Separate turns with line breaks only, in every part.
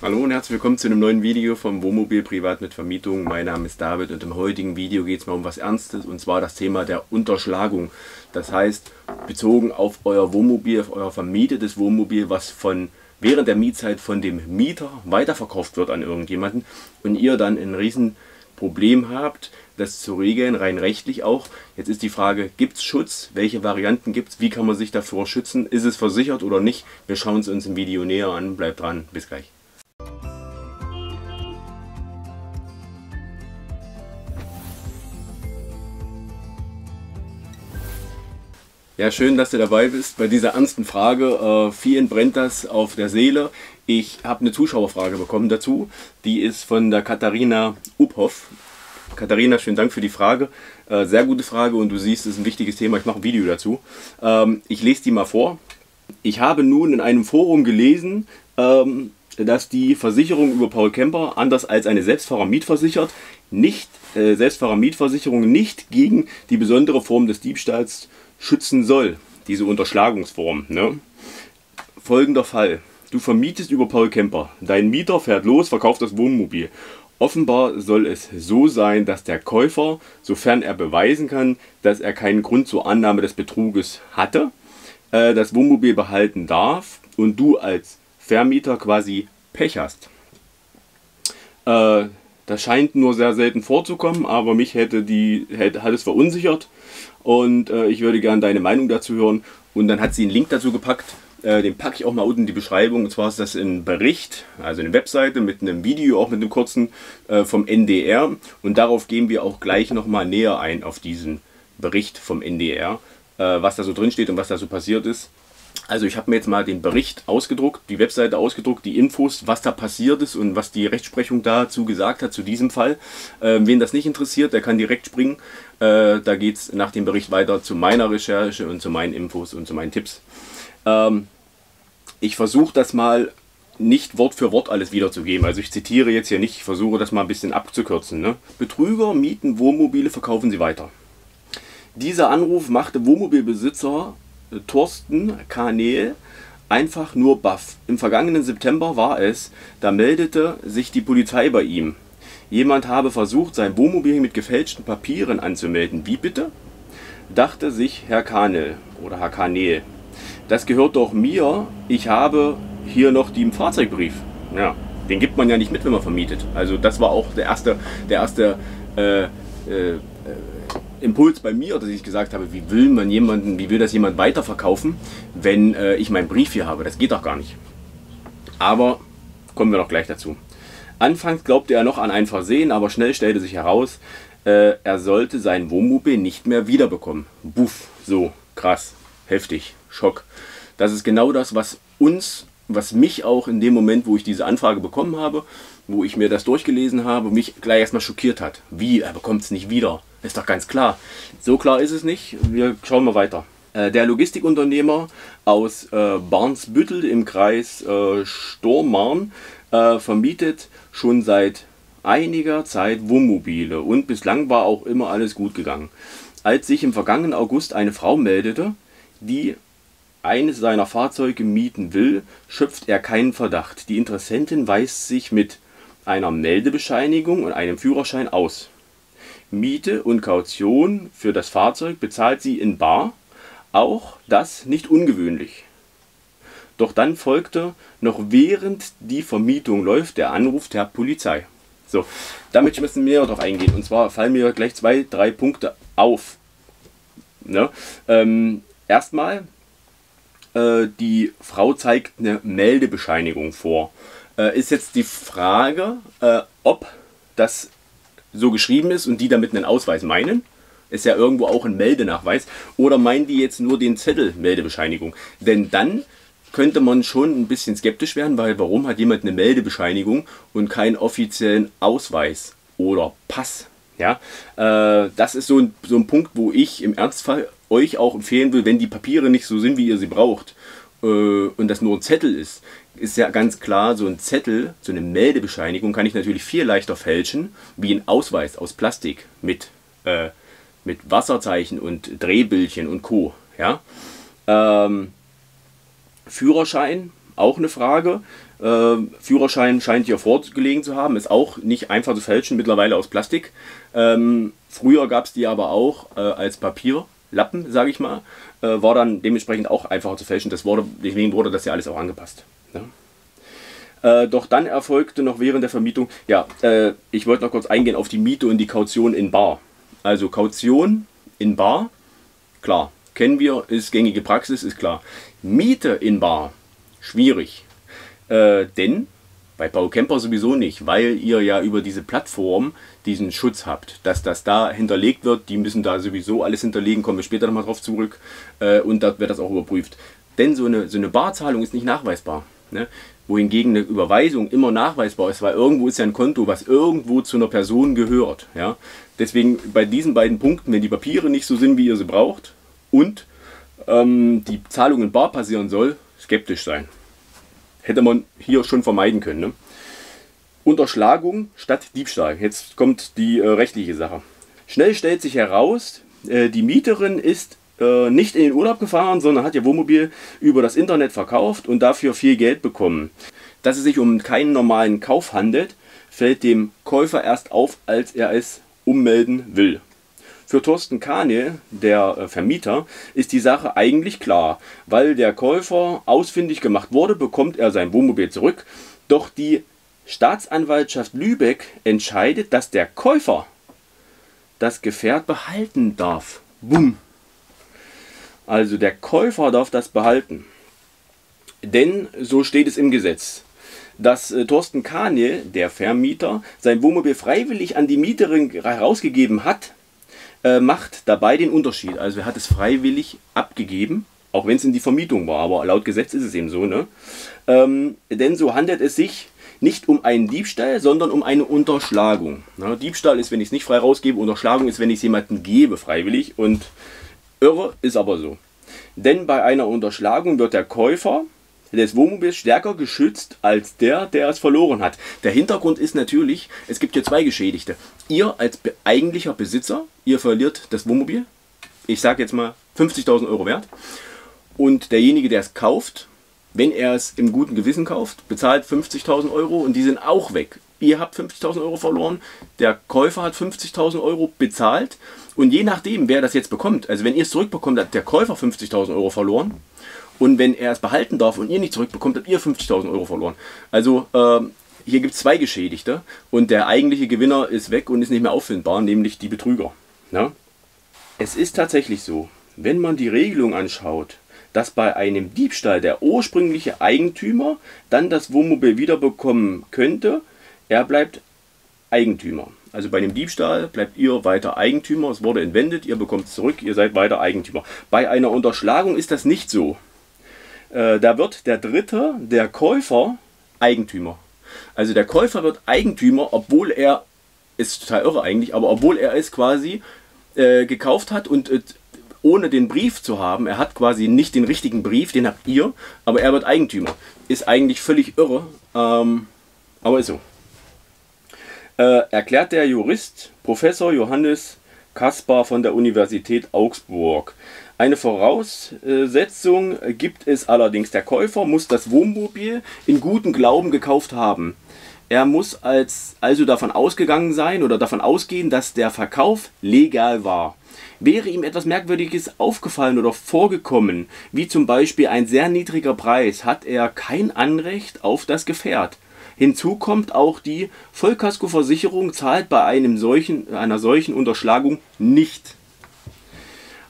Hallo und herzlich willkommen zu einem neuen Video vom Wohnmobil Privat mit Vermietung. Mein Name ist David und im heutigen Video geht es mal um was Ernstes, und zwar das Thema der Unterschlagung. Das heißt, bezogen auf euer Wohnmobil, auf euer vermietetes Wohnmobil, was während der Mietzeit von dem Mieter weiterverkauft wird an irgendjemanden und ihr dann ein Riesenproblem habt, das zu regeln, rein rechtlich auch. Jetzt ist die Frage, gibt es Schutz? Welche Varianten gibt es? Wie kann man sich davor schützen? Ist es versichert oder nicht? Wir schauen es uns im Video näher an. Bleibt dran, bis gleich. Ja, schön, dass du dabei bist bei dieser ernsten Frage. Vielen brennt das auf der Seele. Ich habe eine Zuschauerfrage bekommen dazu. Die ist von der Katharina Uphoff. Katharina, schönen Dank für die Frage. Sehr gute Frage und du siehst, es ist ein wichtiges Thema. Ich mache ein Video dazu. Ich lese die mal vor. Ich habe nun in einem Forum gelesen, dass die Versicherung über Paul Camper, anders als eine Selbstfahrermietversicherung nicht gegen die besondere Form des Diebstahls schützen soll, diese Unterschlagungsform. Ne? Folgender Fall. Du vermietest über Paul Camper. Dein Mieter fährt los, verkauft das Wohnmobil. Offenbar soll es so sein, dass der Käufer, sofern er beweisen kann, dass er keinen Grund zur Annahme des Betruges hatte, das Wohnmobil behalten darf und du als Vermieter quasi Pech hast. Das scheint nur sehr selten vorzukommen, aber mich hat es verunsichert und ich würde gerne deine Meinung dazu hören. Und dann hat sie einen Link dazu gepackt, den packe ich auch mal unten in die Beschreibung. Und zwar ist das ein Bericht, also eine Webseite mit einem Video, auch mit einem kurzen vom NDR. Und darauf gehen wir auch gleich nochmal näher ein, auf diesen Bericht vom NDR, was da so drin steht und was da so passiert ist. Also ich habe mir jetzt mal den Bericht ausgedruckt, die Webseite ausgedruckt, die Infos, was da passiert ist und was die Rechtsprechung dazu gesagt hat, zu diesem Fall. Wen das nicht interessiert, der kann direkt springen. Da geht es nach dem Bericht weiter zu meiner Recherche und zu meinen Infos und zu meinen Tipps. Ich versuche das mal nicht Wort für Wort alles wiederzugeben. Also ich zitiere jetzt hier nicht, ich versuche das mal ein bisschen abzukürzen. Ne? Betrüger mieten Wohnmobile, verkaufen sie weiter. Dieser Anruf machte Wohnmobilbesitzer Thorsten Kanel einfach nur baff. Im vergangenen September war es, da meldete sich die Polizei bei ihm. Jemand habe versucht, sein Wohnmobil mit gefälschten Papieren anzumelden. Wie bitte? Dachte sich Herr Kanel oder Herr Kanel. Das gehört doch mir, ich habe hier noch den Fahrzeugbrief. Ja, den gibt man ja nicht mit, wenn man vermietet. Also das war auch der erste Impuls bei mir, dass ich gesagt habe, wie will das jemand weiterverkaufen, wenn ich meinen Brief hier habe? Das geht doch gar nicht. Aber kommen wir noch gleich dazu. Anfangs glaubte er noch an ein Versehen, aber schnell stellte sich heraus, er sollte sein Wohnmobil nicht mehr wiederbekommen. Buff, so krass, heftig, Schock. Das ist genau das, was mich auch in dem Moment, wo ich diese Anfrage bekommen habe, wo ich mir das durchgelesen habe, mich gleich erstmal schockiert hat. Wie, er bekommt es nicht wieder? Ist doch ganz klar. So klar ist es nicht. Wir schauen mal weiter. Der Logistikunternehmer aus Barnsbüttel im Kreis Stormarn vermietet schon seit einiger Zeit Wohnmobile und bislang war auch immer alles gut gegangen. Als sich im vergangenen August eine Frau meldete, die eines seiner Fahrzeuge mieten will, schöpft er keinen Verdacht. Die Interessentin weist sich mit einer Meldebescheinigung und einem Führerschein aus. Miete und Kaution für das Fahrzeug bezahlt sie in bar, auch das nicht ungewöhnlich. Doch dann folgte, noch während die Vermietung läuft, der Anruf der Polizei. So, damit müssen wir darauf eingehen. Und zwar fallen mir gleich 2, 3 Punkte auf. Ne? Erstmal, die Frau zeigt eine Meldebescheinigung vor. Ist jetzt die Frage, ob das so geschrieben ist und die damit einen Ausweis meinen. Ist ja irgendwo auch ein Meldenachweis. Oder meinen die jetzt nur den Zettel Meldebescheinigung? Denn dann könnte man schon ein bisschen skeptisch werden, weil warum hat jemand eine Meldebescheinigung und keinen offiziellen Ausweis oder Pass? Ja, das ist so ein Punkt, wo ich im Ernstfall euch auch empfehlen will, wenn die Papiere nicht so sind, wie ihr sie braucht und das nur ein Zettel ist ja ganz klar, so ein Zettel, so eine Meldebescheinigung kann ich natürlich viel leichter fälschen, wie ein Ausweis aus Plastik mit Wasserzeichen und Drehbildchen und Co. Ja? Führerschein auch eine Frage. Führerschein scheint hier vorgelegen zu haben, ist auch nicht einfach zu fälschen, mittlerweile aus Plastik. Früher gab es die aber auch als Papierlappen, sage ich mal. War dann dementsprechend auch einfacher zu fälschen. Deswegen wurde das ja alles auch angepasst. Ja. Doch dann erfolgte noch während der Vermietung, ja, ich wollte noch kurz eingehen auf die Miete und die Kaution in bar. Also Kaution in bar, klar, kennen wir, ist gängige Praxis, ist klar. Miete in bar, schwierig. Denn bei Baucamper sowieso nicht, weil ihr ja über diese Plattform diesen Schutz habt, dass das da hinterlegt wird. Die müssen da sowieso alles hinterlegen, kommen wir später nochmal drauf zurück. Und da wird das auch überprüft. Denn so eine Barzahlung ist nicht nachweisbar. Ne? Wohingegen eine Überweisung immer nachweisbar ist, weil irgendwo ist ja ein Konto, was irgendwo zu einer Person gehört. Ja? Deswegen bei diesen beiden Punkten, wenn die Papiere nicht so sind, wie ihr sie braucht und die Zahlung in bar passieren soll, skeptisch sein. Hätte man hier schon vermeiden können. Ne? Unterschlagung statt Diebstahl. Jetzt kommt die rechtliche Sache. Schnell stellt sich heraus, die Mieterin ist nicht in den Urlaub gefahren, sondern hat ihr Wohnmobil über das Internet verkauft und dafür viel Geld bekommen. Dass es sich um keinen normalen Kauf handelt, fällt dem Käufer erst auf, als er es ummelden will. Für Thorsten Kahne, der Vermieter, ist die Sache eigentlich klar. Weil der Käufer ausfindig gemacht wurde, bekommt er sein Wohnmobil zurück. Doch die Staatsanwaltschaft Lübeck entscheidet, dass der Käufer das Gefährt behalten darf. Bumm. Also der Käufer darf das behalten. Denn so steht es im Gesetz. Dass Thorsten Kahne, der Vermieter, sein Wohnmobil freiwillig an die Mieterin herausgegeben hat, macht dabei den Unterschied. Also er hat es freiwillig abgegeben, auch wenn es in die Vermietung war, aber laut Gesetz ist es eben so. Ne? Denn so handelt es sich nicht um einen Diebstahl, sondern um eine Unterschlagung. Na, Diebstahl ist, wenn ich es nicht frei rausgebe, Unterschlagung ist, wenn ich es jemandem gebe, freiwillig. Und irre ist aber so. Denn bei einer Unterschlagung wird der Käufer des Wohnmobils stärker geschützt als der es verloren hat. Der Hintergrund ist natürlich, es gibt hier zwei Geschädigte. Ihr als eigentlicher Besitzer, ihr verliert das Wohnmobil, ich sage jetzt mal 50.000 Euro wert. Und derjenige, der es kauft, wenn er es im guten Gewissen kauft, bezahlt 50.000 Euro und die sind auch weg. Ihr habt 50.000 Euro verloren, der Käufer hat 50.000 Euro bezahlt und je nachdem, wer das jetzt bekommt, also wenn ihr es zurückbekommt, hat der Käufer 50.000 Euro verloren. Und wenn er es behalten darf und ihr nicht zurückbekommt, habt ihr 50.000 Euro verloren. Also hier gibt es zwei Geschädigte und der eigentliche Gewinner ist weg und ist nicht mehr auffindbar, nämlich die Betrüger. Ja? Es ist tatsächlich so, wenn man die Regelung anschaut, dass bei einem Diebstahl der ursprüngliche Eigentümer dann das Wohnmobil wiederbekommen könnte, er bleibt Eigentümer. Also bei einem Diebstahl bleibt ihr weiter Eigentümer, es wurde entwendet, ihr bekommt es zurück, ihr seid weiter Eigentümer. Bei einer Unterschlagung ist das nicht so. Da wird der Dritte, der Käufer, Eigentümer. Also der Käufer wird Eigentümer, obwohl er, ist total irre eigentlich, aber obwohl er es quasi gekauft hat und ohne den Brief zu haben, er hat quasi nicht den richtigen Brief, den habt ihr, aber er wird Eigentümer. Ist eigentlich völlig irre, aber ist so. Erklärt der Jurist Professor Johannes Kaspar von der Universität Augsburg. Eine Voraussetzung gibt es allerdings. Der Käufer muss das Wohnmobil in gutem Glauben gekauft haben. Er muss also davon ausgegangen sein oder davon ausgehen, dass der Verkauf legal war. Wäre ihm etwas Merkwürdiges aufgefallen oder vorgekommen, wie zum Beispiel ein sehr niedriger Preis, hat er kein Anrecht auf das Gefährt. Hinzu kommt auch die Vollkaskoversicherung zahlt bei einer solchen Unterschlagung nicht.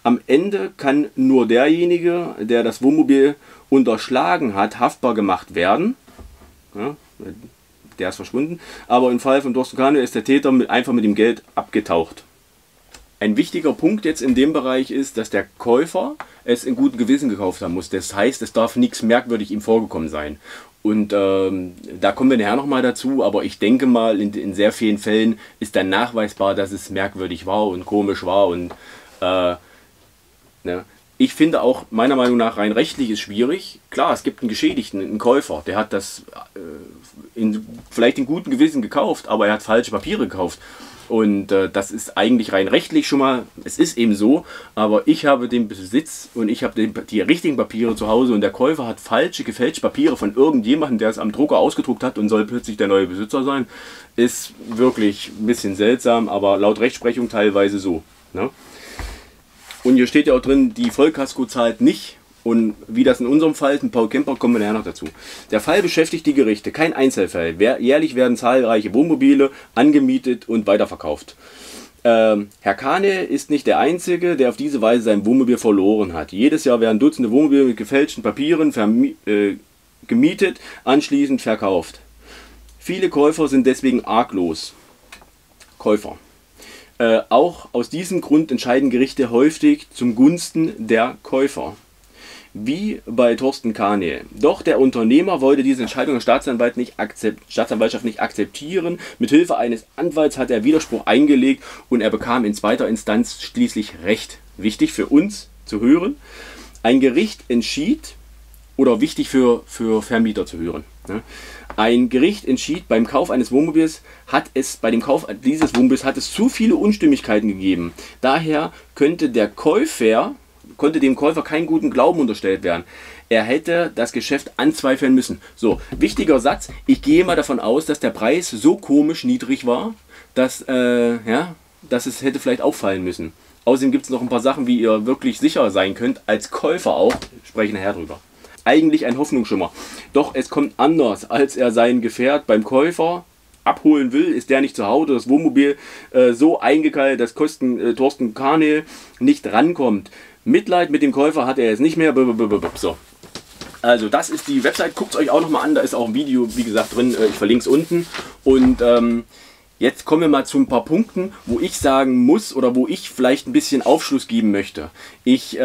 Am Ende kann nur derjenige, der das Wohnmobil unterschlagen hat, haftbar gemacht werden. Ja, der ist verschwunden. Aber im Fall von Thorsten Kahne ist der Täter einfach mit dem Geld abgetaucht. Ein wichtiger Punkt jetzt in dem Bereich ist, dass der Käufer es in gutem Gewissen gekauft haben muss. Das heißt, es darf nichts merkwürdig ihm vorgekommen sein. Und da kommen wir nachher nochmal dazu, aber ich denke mal, in sehr vielen Fällen ist dann nachweisbar, dass es merkwürdig war und komisch war und ne, Ich finde auch, meiner Meinung nach, rein rechtlich ist schwierig. Klar, es gibt einen Geschädigten, einen Käufer, der hat das vielleicht in gutem Gewissen gekauft, aber er hat falsche Papiere gekauft. Und das ist eigentlich rein rechtlich schon mal, es ist eben so, aber ich habe den Besitz und ich habe die richtigen Papiere zu Hause und der Käufer hat falsche, gefälschte Papiere von irgendjemandem, der es am Drucker ausgedruckt hat und soll plötzlich der neue Besitzer sein. Ist wirklich ein bisschen seltsam, aber laut Rechtsprechung teilweise so. Ne? Und hier steht ja auch drin, die Vollkasko zahlt nicht. Und wie das in unserem Fall mit Paul Kemper, kommen wir nachher noch dazu. Der Fall beschäftigt die Gerichte, kein Einzelfall. Jährlich werden zahlreiche Wohnmobile angemietet und weiterverkauft. Herr Kahne ist nicht der Einzige, der auf diese Weise sein Wohnmobil verloren hat. Jedes Jahr werden Dutzende Wohnmobile mit gefälschten Papieren gemietet, anschließend verkauft. Viele Käufer sind deswegen arglos. Käufer. Auch aus diesem Grund entscheiden Gerichte häufig zum Gunsten der Käufer. Wie bei Thorsten Kahne. Doch der Unternehmer wollte diese Entscheidung der Staatsanwaltschaft nicht akzeptieren. Mithilfe eines Anwalts hat er Widerspruch eingelegt und er bekam in zweiter Instanz schließlich Recht. Wichtig für uns zu hören. Ein Gericht entschied, oder wichtig für Vermieter zu hören. Ein Gericht entschied, beim Kauf eines Wohnmobils bei dem Kauf dieses Wohnmobils hat es zu viele Unstimmigkeiten gegeben. Daher konnte dem Käufer keinen guten Glauben unterstellt werden. Er hätte das Geschäft anzweifeln müssen. So, wichtiger Satz. Ich gehe mal davon aus, dass der Preis so komisch niedrig war, dass es hätte vielleicht auffallen müssen. Außerdem gibt es noch ein paar Sachen, wie ihr wirklich sicher sein könnt, als Käufer auch. Sprechen nachher drüber. Eigentlich ein Hoffnungsschimmer. Doch es kommt anders, als er sein Gefährt beim Käufer abholen will, ist der nicht zu Hause, das Wohnmobil so eingekeilt, dass Thorsten Kahne nicht rankommt. Mitleid mit dem Käufer hat er jetzt nicht mehr. So. Also das ist die Website, guckt es euch auch nochmal an, da ist auch ein Video, wie gesagt, drin, ich verlinke es unten. Und jetzt kommen wir mal zu ein paar Punkten, wo ich sagen muss oder wo ich vielleicht ein bisschen Aufschluss geben möchte. Ich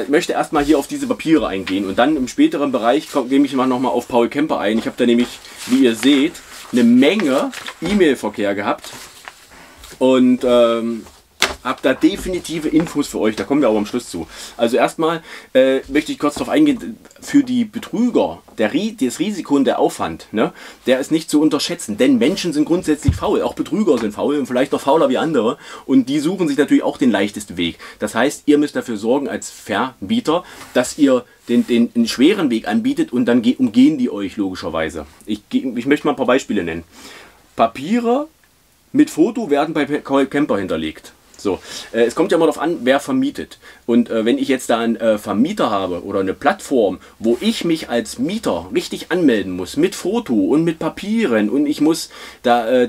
möchte erstmal hier auf diese Papiere eingehen und dann im späteren Bereich gehe ich nochmal auf Paul Kemper ein. Ich habe da nämlich, wie ihr seht, eine Menge E-Mail-Verkehr gehabt und habe da definitive Infos für euch, da kommen wir aber am Schluss zu. Also erstmal möchte ich kurz darauf eingehen, für die Betrüger, das Risiko und der Aufwand, ne, der ist nicht zu unterschätzen, denn Menschen sind grundsätzlich faul, auch Betrüger sind faul und vielleicht noch fauler wie andere und die suchen sich natürlich auch den leichtesten Weg. Das heißt, ihr müsst dafür sorgen als Vermieter, dass ihr den schweren Weg anbietet und dann umgehen die euch logischerweise. Ich möchte mal ein paar Beispiele nennen. Papiere mit Foto werden bei Paul Kemper hinterlegt. So, es kommt ja immer darauf an, wer vermietet. Und wenn ich jetzt da einen Vermieter habe oder eine Plattform, wo ich mich als Mieter richtig anmelden muss, mit Foto und mit Papieren und ich muss da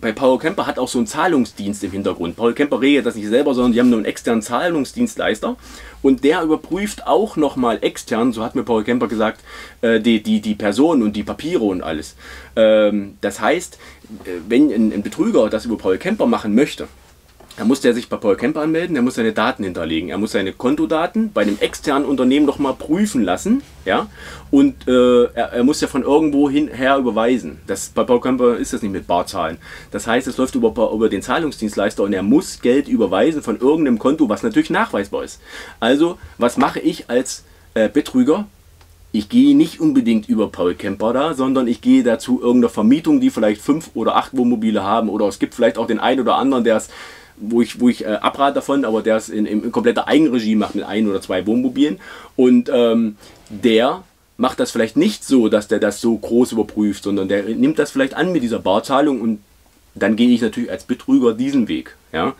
bei Paul Kemper hat auch so einen Zahlungsdienst im Hintergrund. Paul Kemper regelt das nicht selber, sondern die haben nur einen externen Zahlungsdienstleister und der überprüft auch nochmal extern, so hat mir Paul Kemper gesagt, die Personen und die Papiere und alles. Das heißt, wenn ein Betrüger das über Paul Kemper machen möchte, dann muss der sich bei Paul Kemper anmelden, der muss seine Daten hinterlegen. Er muss seine Kontodaten bei einem externen Unternehmen nochmal prüfen lassen. Ja? Und er muss ja von irgendwo her überweisen. Bei Paul Kemper ist das nicht mit Barzahlen. Das heißt, es läuft über den Zahlungsdienstleister und er muss Geld überweisen von irgendeinem Konto, was natürlich nachweisbar ist. Also, was mache ich als Betrüger? Ich gehe nicht unbedingt über Paul Kemper da, sondern ich gehe dazu irgendeiner Vermietung, die vielleicht 5 oder 8 Wohnmobile haben. Oder es gibt vielleicht auch den einen oder anderen, der es wo ich abrate davon, aber der es in kompletter Eigenregie macht mit 1 oder 2 Wohnmobilen und der macht das vielleicht nicht so, dass der das so groß überprüft, sondern der nimmt das vielleicht an mit dieser Barzahlung und dann gehe ich natürlich als Betrüger diesen Weg. Ja?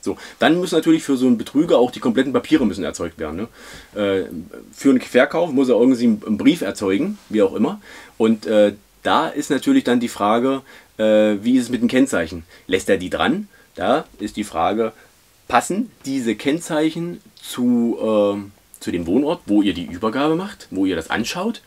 So, dann müssen natürlich für so einen Betrüger auch die kompletten Papiere müssen erzeugt werden. Ne? Für einen Verkauf muss er irgendwie einen Brief erzeugen, wie auch immer. Und da ist natürlich dann die Frage, wie ist es mit den Kennzeichen? Lässt er die dran? Da ist die Frage, passen diese Kennzeichen zu dem Wohnort, wo ihr die Übergabe macht, wo ihr das anschaut?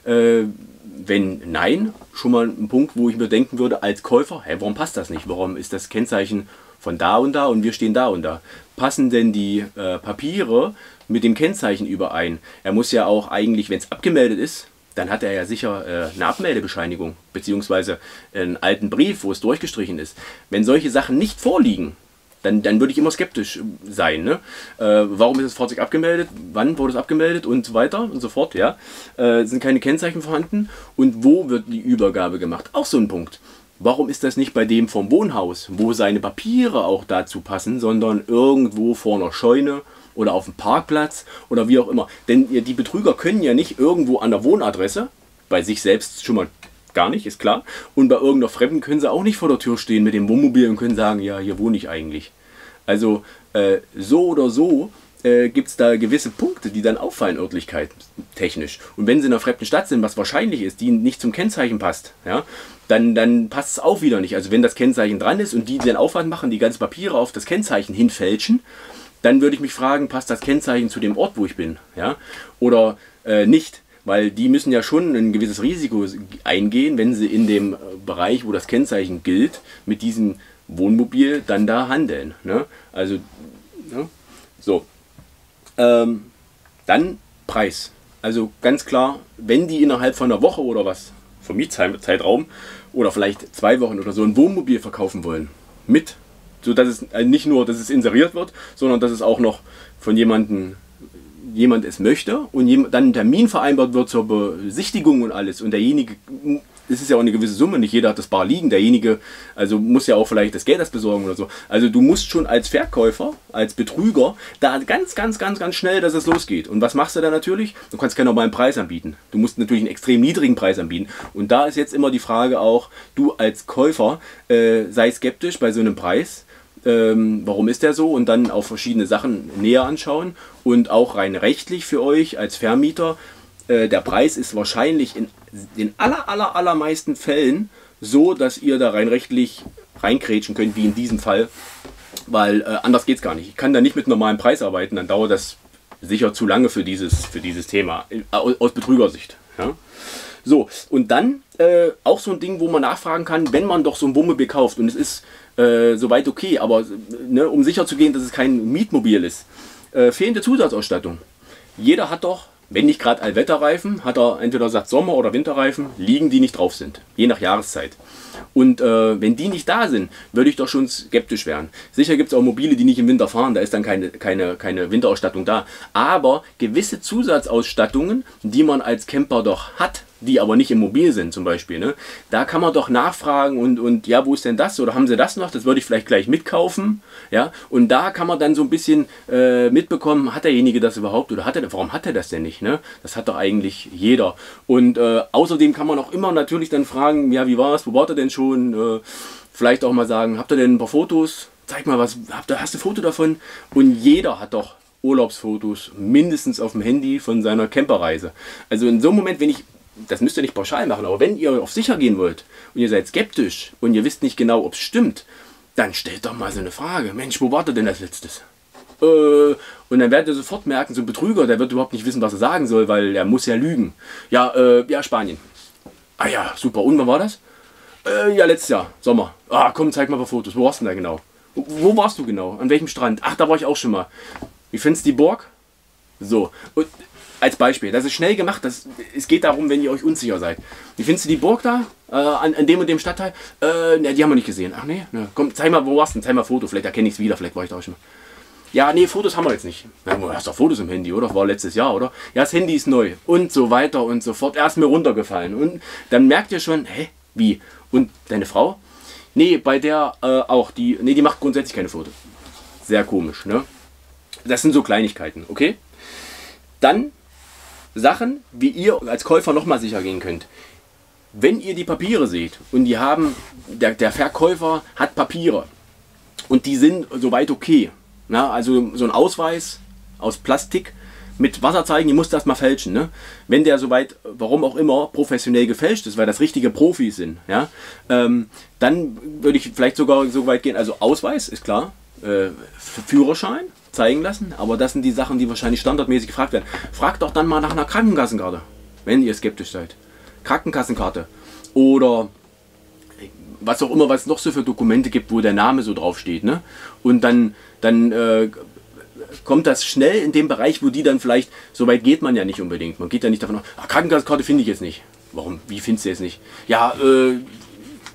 Wenn nein, schon mal ein Punkt, wo ich mir denken würde als Käufer, warum passt das nicht? Warum ist das Kennzeichen von da und wir stehen da und da? Passen denn die Papiere mit dem Kennzeichen überein? Er muss ja auch eigentlich, wenn es abgemeldet ist, dann hat er ja sicher eine Abmeldebescheinigung, beziehungsweise einen alten Brief, wo es durchgestrichen ist. Wenn solche Sachen nicht vorliegen, dann würde ich immer skeptisch sein. Ne? Warum ist das Fahrzeug abgemeldet? Wann wurde es abgemeldet? Und so weiter und so fort. Ja? Sind keine Kennzeichen vorhanden? Und wo wird die Übergabe gemacht? Auch so ein Punkt. Warum ist das nicht bei dem vom Wohnhaus, wo seine Papiere auch dazu passen, sondern irgendwo vor einer Scheune oder auf dem Parkplatz oder wie auch immer? Denn die Betrüger können ja nicht irgendwo an der Wohnadresse, bei sich selbst schon mal gar nicht, ist klar. Und bei irgendeiner Fremden können sie auch nicht vor der Tür stehen mit dem Wohnmobil und können sagen, ja, hier wohne ich eigentlich. Also so oder so gibt es da gewisse Punkte, die dann auffallen, örtlichkeitstechnisch. Und wenn sie in einer fremden Stadt sind, was wahrscheinlich ist, die nicht zum Kennzeichen passt, ja, dann passt es auch wieder nicht. Also wenn das Kennzeichen dran ist und die den Aufwand machen, die ganzen Papiere auf das Kennzeichen hinfälschen, dann würde ich mich fragen, passt das Kennzeichen zu dem Ort, wo ich bin? Ja? Oder nicht? Weil die müssen ja schon ein gewisses Risiko eingehen, wenn sie in dem Bereich, wo das Kennzeichen gilt, mit diesem Wohnmobil dann da handeln. Ne? Also, ja, so. Dann Preis. Also ganz klar, wenn die innerhalb von einer Woche oder was, vom Mietzeitraum oder vielleicht 2 Wochen oder so ein Wohnmobil verkaufen wollen, mit, sodass es nicht nur, dass es inseriert wird, sondern dass es auch noch von jemand es möchte und dann ein Termin vereinbart wird zur Besichtigung und alles und derjenige, es ist ja auch eine gewisse Summe, nicht jeder hat das bar liegen, derjenige, also muss ja auch vielleicht das Geld besorgen oder so. Also du musst schon als Verkäufer, als Betrüger, da ganz schnell, dass es losgeht. Und was machst du da natürlich? Du kannst keinen normalen Preis anbieten. Du musst natürlich einen extrem niedrigen Preis anbieten. Und da ist jetzt immer die Frage auch, du als Käufer, sei skeptisch bei so einem Preis. Warum ist der so? Und dann auch verschiedene Sachen näher anschauen. Und auch rein rechtlich für euch als Vermieter, der Preis ist wahrscheinlich in den allermeisten Fällen so, dass ihr da rein rechtlich reinkrätschen könnt, wie in diesem Fall, weil anders geht es gar nicht. Ich kann da nicht mit normalem Preis arbeiten, dann dauert das sicher zu lange für dieses Thema, aus Betrügersicht. Ja? So, und dann auch so ein Ding, wo man nachfragen kann, wenn man doch so ein Wohnmobil kauft und es ist soweit okay, aber ne, um sicher zu gehen, dass es kein Mietmobil ist, fehlende Zusatzausstattung. Jeder hat doch, wenn nicht gerade Allwetterreifen, hat er entweder sagt Sommer- oder Winterreifen, liegen, die nicht drauf sind, je nach Jahreszeit. Und wenn die nicht da sind, würde ich doch schon skeptisch werden. Sicher gibt es auch Mobile, die nicht im Winter fahren, da ist dann keine Winterausstattung da. Aber gewisse Zusatzausstattungen, die man als Camper doch hat, die aber nicht im Mobil sind zum Beispiel, ne? Da kann man doch nachfragen und ja, wo ist denn das? Oder haben sie das noch? Das würde ich vielleicht gleich mitkaufen. Ja? Und da kann man dann so ein bisschen mitbekommen, hat derjenige das überhaupt oder warum hat er das denn nicht? Ne? Das hat doch eigentlich jeder. Und außerdem kann man auch immer natürlich dann fragen, ja, wie war es, wo war er denn schon? Vielleicht auch mal sagen, habt ihr denn ein paar Fotos? Zeig mal, hast du ein Foto davon? Und jeder hat doch Urlaubsfotos mindestens auf dem Handy von seiner Camperreise. Also in so einem Moment, das müsst ihr nicht pauschal machen, aber wenn ihr auf sicher gehen wollt und ihr seid skeptisch und ihr wisst nicht genau, ob es stimmt, dann stellt doch mal so eine Frage. Mensch, wo war der denn als letztes? Und dann werdet ihr sofort merken, so ein Betrüger, der wird überhaupt nicht wissen, was er sagen soll, weil er muss ja lügen. Ja, Spanien. Ah ja, super. Und wann war das? Ja, letztes Jahr, Sommer. Ah, komm, zeig mal ein paar Fotos. Wo warst du denn da genau? Wo warst du genau? An welchem Strand? Ach, da war ich auch schon mal. Wie findest du die Burg? So. Und als Beispiel, das ist schnell gemacht, es geht darum, wenn ihr euch unsicher seid. Wie findest du die Burg da, an dem und dem Stadtteil? Ne, die haben wir nicht gesehen. Ach nee, ne. Komm, zeig mal, wo warst du denn? Zeig mal ein Foto, vielleicht erkenne ich es wieder, vielleicht war ich da auch schon mal. Ja, nee, Fotos haben wir jetzt nicht. Ja, du hast doch Fotos im Handy, oder? Das war letztes Jahr, oder? Ja, das Handy ist neu und so weiter und so fort. Er ist mir runtergefallen und dann merkt ihr schon, hä, wie? Und deine Frau? Nee, bei der auch, die macht grundsätzlich keine Fotos. Sehr komisch, ne? Das sind so Kleinigkeiten, okay? Dann Sachen, wie ihr als Käufer nochmal sicher gehen könnt. Wenn ihr die Papiere seht und die haben, der Verkäufer hat Papiere und die sind soweit okay. Na, also so ein Ausweis aus Plastik mit Wasserzeichen, die muss das mal fälschen. Ne? Wenn der soweit, warum auch immer, professionell gefälscht ist, weil das richtige Profis sind, ja, dann würde ich vielleicht sogar so weit gehen, also Ausweis ist klar, Führerschein zeigen lassen, aber das sind die Sachen, die wahrscheinlich standardmäßig gefragt werden. Fragt doch dann mal nach einer Krankenkassenkarte, wenn ihr skeptisch seid. Krankenkassenkarte oder was auch immer, was es noch so für Dokumente gibt, wo der Name so drauf steht. Ne? Und dann kommt das schnell in dem Bereich, wo die dann vielleicht, so weit geht man ja nicht unbedingt. Man geht ja nicht davon aus, Krankenkassenkarte finde ich jetzt nicht. Warum? Wie findest du jetzt nicht? Ja,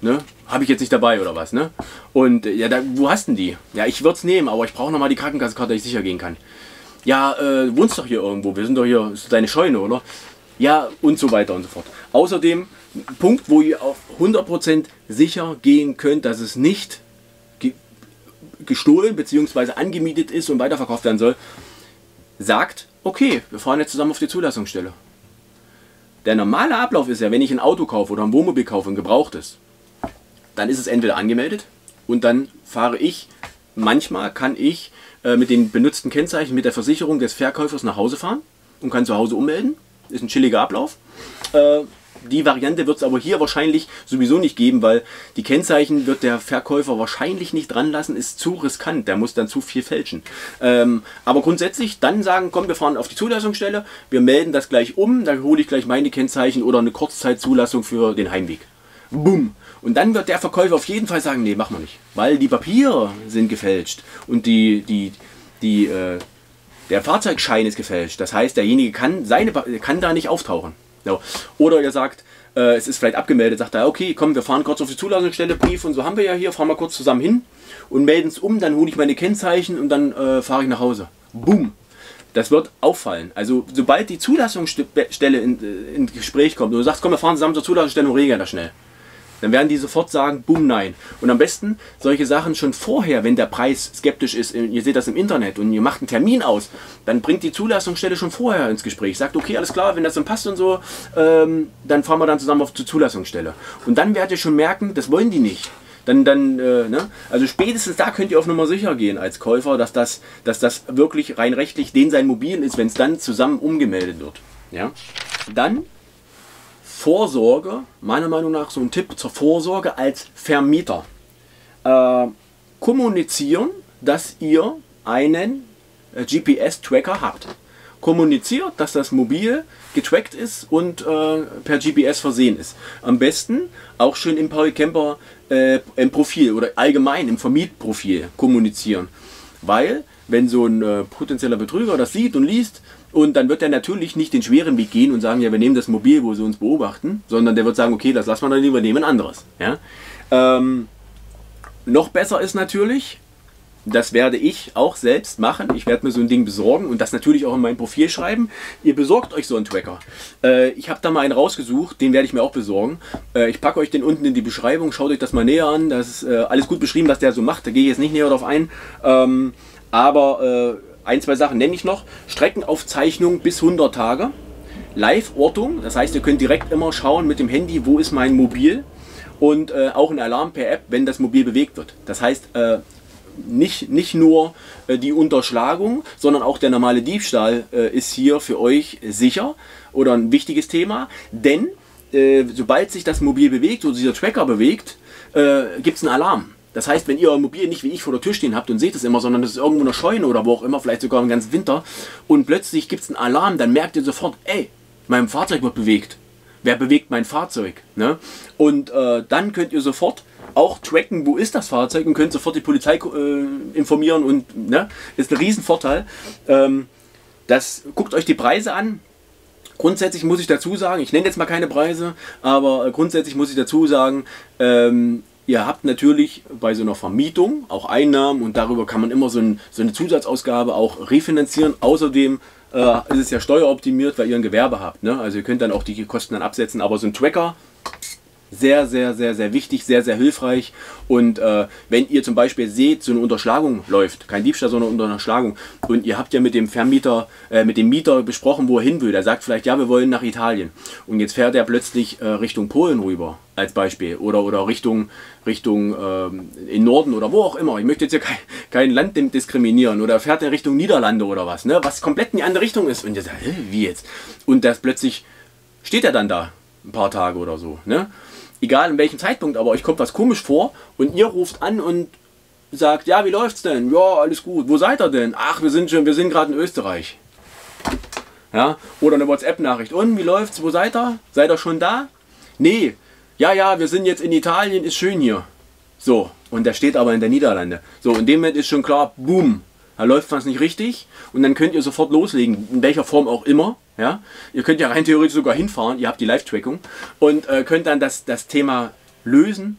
ne? Habe ich jetzt nicht dabei oder was, ne? Und ja, wo hast denn die? Ja, ich würde es nehmen, aber ich brauche nochmal die Krankenkassenkarte, dass ich sicher gehen kann. Ja, wohnst doch hier irgendwo, wir sind doch hier, ist deine Scheune, oder? Ja, und so weiter und so fort. Außerdem, Punkt, wo ihr auf 100% sicher gehen könnt, dass es nicht gestohlen bzw. angemietet ist und weiterverkauft werden soll, sagt, okay, wir fahren jetzt zusammen auf die Zulassungsstelle. Der normale Ablauf ist ja, wenn ich ein Auto kaufe oder ein Wohnmobil kaufe und gebraucht ist, dann ist es entweder angemeldet und dann fahre ich, manchmal kann ich mit den benutzten Kennzeichen mit der Versicherung des Verkäufers nach Hause fahren und kann zu Hause ummelden. Ist ein chilliger Ablauf. Die Variante wird es aber hier wahrscheinlich sowieso nicht geben, weil die Kennzeichen wird der Verkäufer wahrscheinlich nicht dran lassen, ist zu riskant, der muss dann zu viel fälschen. Aber grundsätzlich dann sagen, komm, wir fahren auf die Zulassungsstelle, wir melden das gleich um, dann hole ich gleich meine Kennzeichen oder eine Kurzzeitzulassung für den Heimweg. Bumm! Und dann wird der Verkäufer auf jeden Fall sagen, nee, machen wir nicht, weil die Papiere sind gefälscht und der Fahrzeugschein ist gefälscht. Das heißt, derjenige kann da nicht auftauchen. So. Oder ihr sagt, es ist vielleicht abgemeldet, sagt er, okay, komm, wir fahren kurz auf die Zulassungsstelle, Brief und so haben wir ja hier, fahren wir kurz zusammen hin und melden es um, dann hole ich meine Kennzeichen und dann fahre ich nach Hause. Boom! Das wird auffallen. Also sobald die Zulassungsstelle in Gespräch kommt und du sagst, komm, wir fahren zusammen zur Zulassungsstelle und regeln das schnell, dann werden die sofort sagen, boom, nein. Und am besten solche Sachen schon vorher, wenn der Preis skeptisch ist, ihr seht das im Internet und ihr macht einen Termin aus, dann bringt die Zulassungsstelle schon vorher ins Gespräch. Sagt, okay, alles klar, wenn das dann passt und so, dann fahren wir dann zusammen auf die Zulassungsstelle. Und dann werdet ihr schon merken, das wollen die nicht. Ne? Also spätestens da könnt ihr auf Nummer sicher gehen als Käufer, dass das wirklich rein rechtlich den sein Mobil ist, wenn es dann zusammen umgemeldet wird. Ja? Dann Vorsorge, meiner Meinung nach so ein Tipp zur Vorsorge als Vermieter. Kommunizieren, dass ihr einen GPS-Tracker habt. Kommuniziert, dass das Mobil getrackt ist und per GPS versehen ist. Am besten auch schön im Paul Camper im Profil oder allgemein im Vermietprofil kommunizieren. Weil, wenn so ein potenzieller Betrüger das sieht und liest, und dann wird er natürlich nicht den schweren Weg gehen und sagen, ja, wir nehmen das Mobil, wo sie uns beobachten, sondern der wird sagen, okay, das lassen wir dann lieber, nehmen ein anderes. Ja? Noch besser ist natürlich, das werde ich auch selbst machen, ich werde mir so ein Ding besorgen und das natürlich auch in mein Profil schreiben. Ihr besorgt euch so einen Tracker. Ich habe da mal einen rausgesucht, den werde ich mir auch besorgen. Ich packe euch den unten in die Beschreibung, schaut euch das mal näher an. Das ist alles gut beschrieben, was der so macht, da gehe ich jetzt nicht näher darauf ein. Ein, zwei Sachen nenne ich noch. Streckenaufzeichnung bis 100 Tage. Live-Ortung, das heißt, ihr könnt direkt immer schauen mit dem Handy, wo ist mein Mobil. Und auch ein Alarm per App, wenn das Mobil bewegt wird. Das heißt, nicht nur die Unterschlagung, sondern auch der normale Diebstahl ist hier für euch sicher oder ein wichtiges Thema. Denn sobald sich das Mobil bewegt oder dieser Tracker bewegt, gibt es einen Alarm. Das heißt, wenn ihr euer Mobil nicht wie ich vor der Tür stehen habt und seht es immer, sondern es ist irgendwo in der Scheune oder wo auch immer, vielleicht sogar im ganzen Winter, und plötzlich gibt es einen Alarm, dann merkt ihr sofort, ey, mein Fahrzeug wird bewegt. Wer bewegt mein Fahrzeug? Ne? Und dann könnt ihr sofort auch tracken, wo ist das Fahrzeug, und könnt sofort die Polizei informieren und ne, ist ein Riesenvorteil. Guckt euch die Preise an. Grundsätzlich muss ich dazu sagen, ich nenne jetzt mal keine Preise, aber grundsätzlich muss ich dazu sagen, ihr habt natürlich bei so einer Vermietung auch Einnahmen und darüber kann man immer so eine Zusatzausgabe auch refinanzieren. Außerdem ist es ja steueroptimiert, weil ihr ein Gewerbe habt. Ne? Also ihr könnt dann auch die Kosten dann absetzen, aber so ein Tracker, sehr, sehr, sehr, sehr wichtig, sehr, sehr hilfreich. Und wenn ihr zum Beispiel seht, so eine Unterschlagung läuft, kein Diebstahl, sondern Unterschlagung, und ihr habt ja mit dem Vermieter, mit dem Mieter besprochen, wo er hin will. Er sagt vielleicht, ja, wir wollen nach Italien. Und jetzt fährt er plötzlich Richtung Polen rüber, als Beispiel. Oder Richtung in Norden oder wo auch immer. Ich möchte jetzt hier kein Land diskriminieren. Oder fährt er Richtung Niederlande oder was, ne? Was komplett in die andere Richtung ist. Und ihr sagt, wie jetzt? Und das plötzlich steht er dann da, ein paar Tage oder so, ne? Egal in welchem Zeitpunkt, aber euch kommt was komisch vor und ihr ruft an und sagt, ja, wie läuft's denn? Ja, alles gut. Wo seid ihr denn? Ach, wir sind gerade in Österreich. Ja, oder eine WhatsApp-Nachricht. Und wie läuft's? Wo seid ihr? Seid ihr schon da? Nee. Ja, wir sind jetzt in Italien, ist schön hier. So, und der steht aber in der Niederlande. So, in dem Moment ist schon klar, boom, da läuft was nicht richtig und dann könnt ihr sofort loslegen, in welcher Form auch immer. Ja? Ihr könnt ja rein theoretisch sogar hinfahren, ihr habt die Live-Trackung und könnt dann das Thema lösen,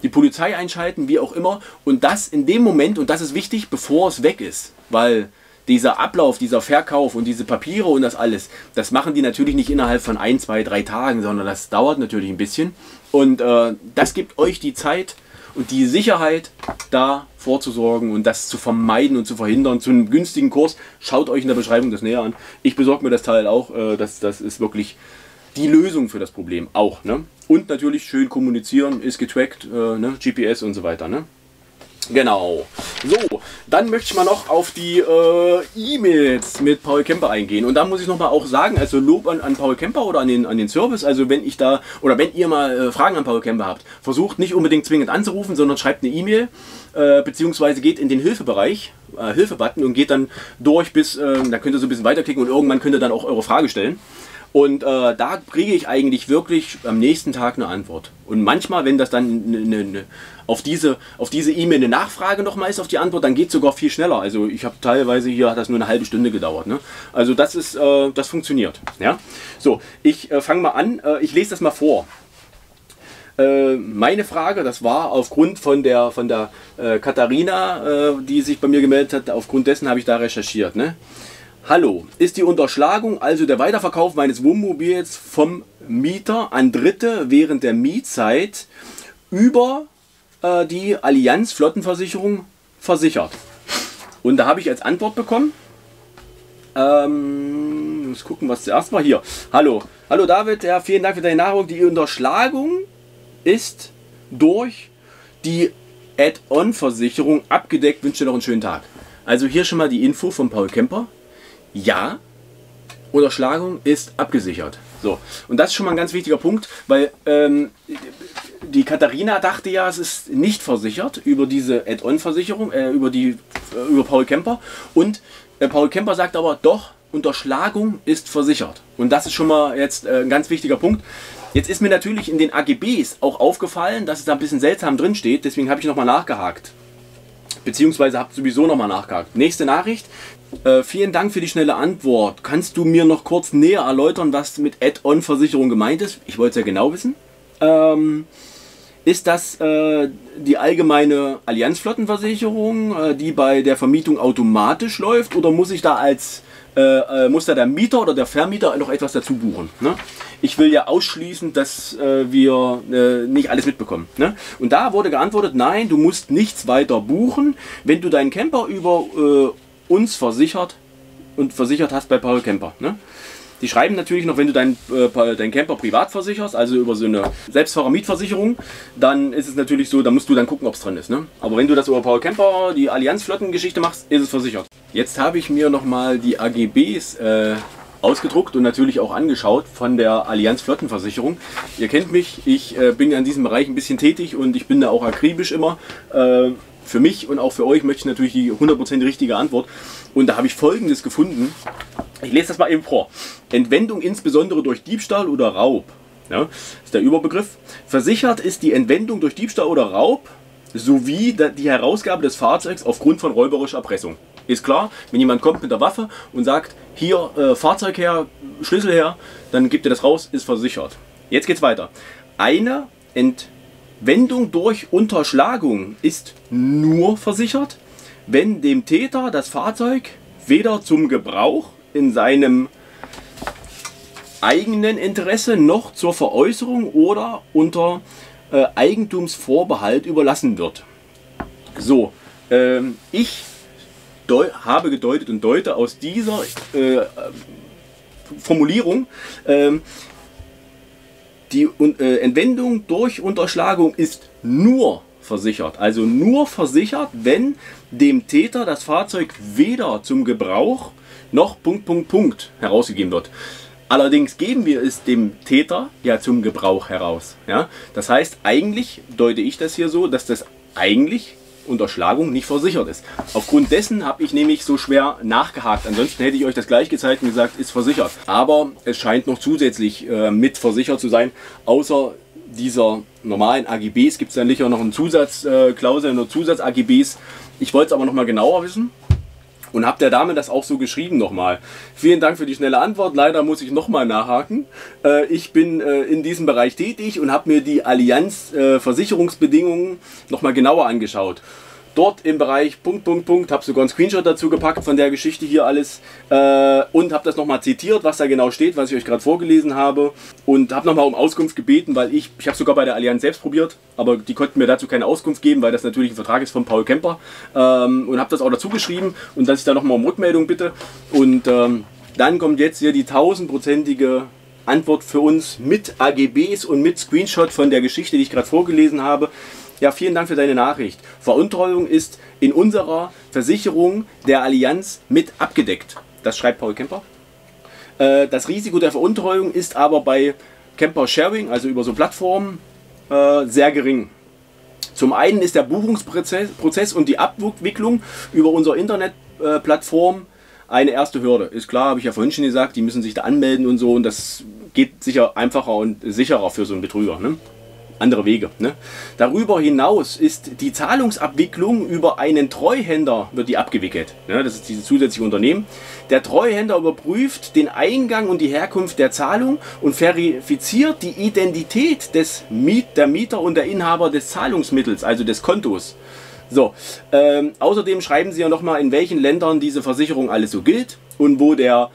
die Polizei einschalten, wie auch immer. Und das in dem Moment, und das ist wichtig, bevor es weg ist. Weil dieser Ablauf, dieser Verkauf und diese Papiere und das alles, das machen die natürlich nicht innerhalb von 1, 2, 3 Tagen, sondern das dauert natürlich ein bisschen. Und das gibt euch die Zeit und die Sicherheit, da vorzusorgen und das zu vermeiden und zu verhindern zu einem günstigen Kurs. Schaut euch in der Beschreibung das näher an. Ich besorge mir das Teil auch. Das ist wirklich die Lösung für das Problem auch. Ne? Und natürlich schön kommunizieren, ist getrackt, ne? GPS und so weiter. Ne? Genau. So, dann möchte ich mal noch auf die E-Mails mit Paul Kemper eingehen. Und da muss ich nochmal auch sagen, also Lob an Paul Kemper oder an den Service. Also wenn ich da, oder wenn ihr mal Fragen an Paul Kemper habt, versucht nicht unbedingt zwingend anzurufen, sondern schreibt eine E-Mail, beziehungsweise geht in den Hilfebereich, Hilfe-Button und geht dann durch bis, da könnt ihr so ein bisschen weiterklicken und irgendwann könnt ihr dann auch eure Frage stellen. Und da kriege ich eigentlich wirklich am nächsten Tag eine Antwort. Und manchmal, wenn das dann auf diese E-Mail eine Nachfrage nochmal ist auf die Antwort, dann geht es sogar viel schneller. Also ich habe teilweise hier, hat das nur eine halbe Stunde gedauert. Ne? Also das funktioniert. Ja? So, ich fange mal an. Ich lese das mal vor. Meine Frage, das war aufgrund von der Katharina, die sich bei mir gemeldet hat, aufgrund dessen habe ich da recherchiert. Ne? Hallo, ist die Unterschlagung, also der Weiterverkauf meines Wohnmobils vom Mieter an Dritte während der Mietzeit über die Allianz Flottenversicherung versichert? Und da habe ich als Antwort bekommen, muss gucken, was zuerst war, hier. Hallo David, ja, vielen Dank für deine Nachricht. Die Unterschlagung ist durch die Add-on-Versicherung abgedeckt. Wünsche dir noch einen schönen Tag. Also hier schon mal die Info von Paul Kemper. Ja, Unterschlagung ist abgesichert. So, und das ist schon mal ein ganz wichtiger Punkt, weil die Katharina dachte ja, es ist nicht versichert über diese Add-on-Versicherung, über Paul Kemper. Und Paul Kemper sagt aber, doch, Unterschlagung ist versichert. Und das ist schon mal jetzt ein ganz wichtiger Punkt. Jetzt ist mir natürlich in den AGBs auch aufgefallen, dass es da ein bisschen seltsam drin steht, deswegen habe ich nochmal nachgehakt. Beziehungsweise habe sowieso nochmal nachgehakt. Nächste Nachricht. Vielen Dank für die schnelle Antwort. Kannst du mir noch kurz näher erläutern, was mit Add-on-Versicherung gemeint ist? Ich wollte es ja genau wissen. Ist das die allgemeine Allianz-Flottenversicherung, die bei der Vermietung automatisch läuft? Oder muss ich da muss da der Mieter oder der Vermieter noch etwas dazu buchen? Ne? Ich will ja ausschließen, dass wir nicht alles mitbekommen. Ne? Und da wurde geantwortet, nein, du musst nichts weiter buchen, wenn du deinen Camper über uns versichert hast bei Paul Kemper. Ne? Die schreiben natürlich noch, wenn du deinen Camper privat versicherst, also über so eine Selbstfahrermietversicherung, dann ist es natürlich so, da musst du dann gucken, ob es drin ist. Ne? Aber wenn du das über Paul Kemper, die Allianz-Flottengeschichte machst, ist es versichert. Jetzt habe ich mir nochmal die AGBs ausgedruckt und natürlich auch angeschaut von der Allianz Flottenversicherung. Ihr kennt mich, ich bin in diesem Bereich ein bisschen tätig und ich bin da auch akribisch immer. Für mich und auch für euch möchte ich natürlich die 100% richtige Antwort. Und da habe ich Folgendes gefunden. Ich lese das mal eben vor. Entwendung insbesondere durch Diebstahl oder Raub. Ja, ist der Überbegriff. Versichert ist die Entwendung durch Diebstahl oder Raub sowie die Herausgabe des Fahrzeugs aufgrund von räuberischer Erpressung. Ist klar, wenn jemand kommt mit der Waffe und sagt, hier Fahrzeug her, Schlüssel her, dann gibt er das raus, ist versichert. Jetzt geht's weiter. Eine Entwendung durch Unterschlagung ist nur versichert, wenn dem Täter das Fahrzeug weder zum Gebrauch in seinem eigenen Interesse noch zur Veräußerung oder unter Eigentumsvorbehalt überlassen wird. So, ich habe gedeutet und deute aus dieser Formulierung, die Entwendung durch Unterschlagung ist nur versichert. Also nur versichert, wenn dem Täter das Fahrzeug weder zum Gebrauch noch ... herausgegeben wird. Allerdings geben wir es dem Täter ja zum Gebrauch heraus. Ja? Das heißt, eigentlich deute ich das hier so, dass das eigentlich Unterschlagung nicht versichert ist. Aufgrund dessen habe ich nämlich so schwer nachgehakt. Ansonsten hätte ich euch das gleich gezeigt und gesagt, ist versichert. Aber es scheint noch zusätzlich mit versichert zu sein. Außer dieser normalen AGBs gibt es dann sicher noch eine Zusatzklausel, eine Zusatz-AGBs. Ich wollte es aber noch mal genauer wissen. Und habe der Dame das auch so geschrieben nochmal. Vielen Dank für die schnelle Antwort. Leider muss ich nochmal nachhaken. Ich bin in diesem Bereich tätig und habe mir die Allianz Versicherungsbedingungen nochmal genauer angeschaut. Dort im Bereich habe sogar einen Screenshot dazu gepackt von der Geschichte hier alles und habe das nochmal zitiert, was da genau steht, was ich euch gerade vorgelesen habe, und habe nochmal um Auskunft gebeten, weil ich habe sogar bei der Allianz selbst probiert, aber die konnten mir dazu keine Auskunft geben, weil das natürlich ein Vertrag ist von Paul Kemper, und habe das auch dazu geschrieben und dass ich da nochmal um Rückmeldung bitte. Und dann kommt jetzt hier die 1000-prozentige Antwort für uns mit AGBs und mit Screenshot von der Geschichte, die ich gerade vorgelesen habe. Ja, vielen Dank für deine Nachricht. Veruntreuung ist in unserer Versicherung der Allianz mit abgedeckt. Das schreibt Paul Kemper. Das Risiko der Veruntreuung ist aber bei Kemper Sharing, also über so Plattformen, sehr gering. Zum einen ist der Buchungsprozess und die Abwicklung über unsere Internetplattform eine erste Hürde. Ist klar, habe ich ja vorhin schon gesagt, die müssen sich da anmelden und so, und das geht sicher einfacher und sicherer für so einen Betrüger, ne? Andere Wege. Ne? Darüber hinaus ist die Zahlungsabwicklung über einen Treuhänder, wird die abgewickelt. Ne? Das ist dieses zusätzliche Unternehmen. Der Treuhänder überprüft den Eingang und die Herkunft der Zahlung und verifiziert die Identität der Mieter und der Inhaber des Zahlungsmittels, also des Kontos. So, außerdem schreiben Sie ja nochmal, in welchen Ländern diese Versicherung alles so gilt und wo der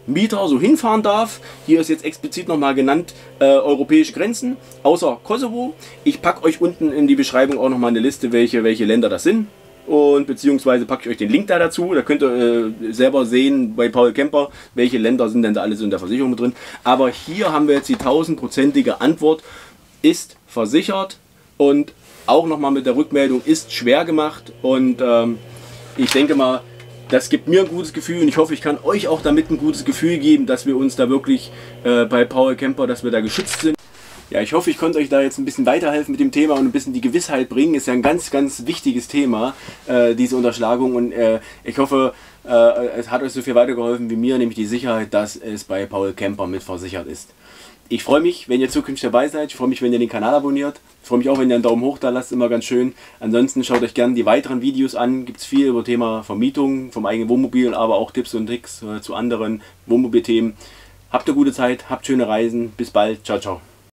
Mieter so hinfahren darf. Hier ist jetzt explizit nochmal genannt europäische Grenzen, außer Kosovo. Ich packe euch unten in die Beschreibung auch nochmal eine Liste, welche Länder das sind. Und beziehungsweise packe ich euch den Link da dazu. Da könnt ihr selber sehen bei Paul Kemper, welche Länder sind denn da alles in der Versicherung mit drin. Aber hier haben wir jetzt die 1000-prozentige Antwort. Ist versichert und auch nochmal mit der Rückmeldung, ist schwer gemacht. Und ich denke mal, das gibt mir ein gutes Gefühl und ich hoffe, ich kann euch auch damit ein gutes Gefühl geben, dass wir uns da wirklich bei Paul Kemper, dass wir da geschützt sind. Ja, ich hoffe, ich konnte euch da jetzt ein bisschen weiterhelfen mit dem Thema und ein bisschen die Gewissheit bringen. Ist ja ein ganz, ganz wichtiges Thema, diese Unterschlagung, und ich hoffe, es hat euch so viel weitergeholfen wie mir, nämlich die Sicherheit, dass es bei Paul Kemper mit versichert ist. Ich freue mich, wenn ihr zukünftig dabei seid. Ich freue mich, wenn ihr den Kanal abonniert. Ich freue mich auch, wenn ihr einen Daumen hoch da lasst, immer ganz schön. Ansonsten schaut euch gerne die weiteren Videos an. Gibt es viel über Thema Vermietung vom eigenen Wohnmobil, aber auch Tipps und Tricks zu anderen Wohnmobilthemen. Habt eine gute Zeit, habt schöne Reisen. Bis bald. Ciao, ciao.